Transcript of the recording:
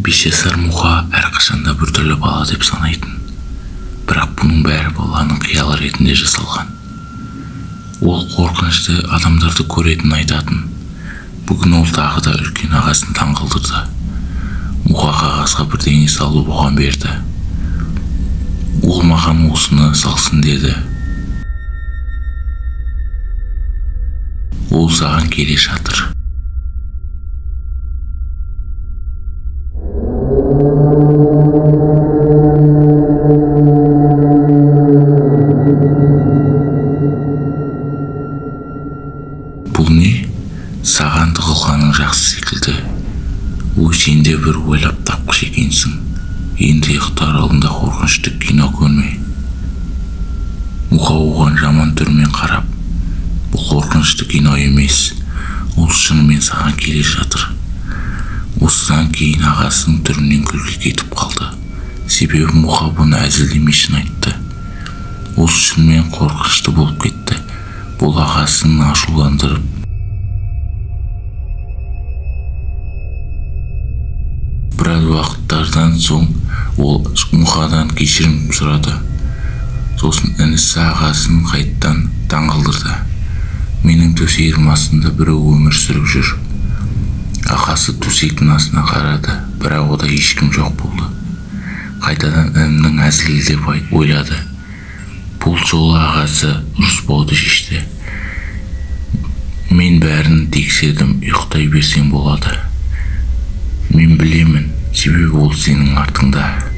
5 жасар Мұқа әрқашанда біртүрлі бала деп санайтын. Бірақ бұның бәрі баланың қиялы ретінде жасалған. Ол қорқынышты адамдарды көретін айтатын. Бүгін ол тағы да үлкен ағасын таңғалдырды. Мұқа қағазға бірдеңе салып оған берді. Ол маған осыны салсын деді. Ол саған келе жатыр. Бұл не? Саған тығылғаның жақсы секілді. Сен де бір ойлап тапқыш екенсің. Енді ұйықтар алдында қорқынышты кино көрме. Мұқа оған жаман түрмен қарап, бұл қорқынышты кино емес, ол шынымен саған келе жатыр. Осыдан кейін ағасының түрінен күлкі кетіп қалды. Себебі Мұқа бұны әзілдемей шын айтты. Ол шынымен қорқынышты болып кетті. Бұл ағасын ашуландырып, біраз уақыттардан соң ол Мұқадан кешірім сұрады. Сосын інісі ағасын қайттан таңғалдырды. Менің төсегім астында біреу өмір сүріп жүр. Ағасы төсектің астына қарады, бірақ ода ешкім жоқ болды. Қайтадан інімнің әзілі деп ойлады. Бұл жолы ағасы ұрыспауды шешті. Мен бәрін тексердім, ұйықтай берсең болады. Мен білемін, себебі ол сенің артыңда.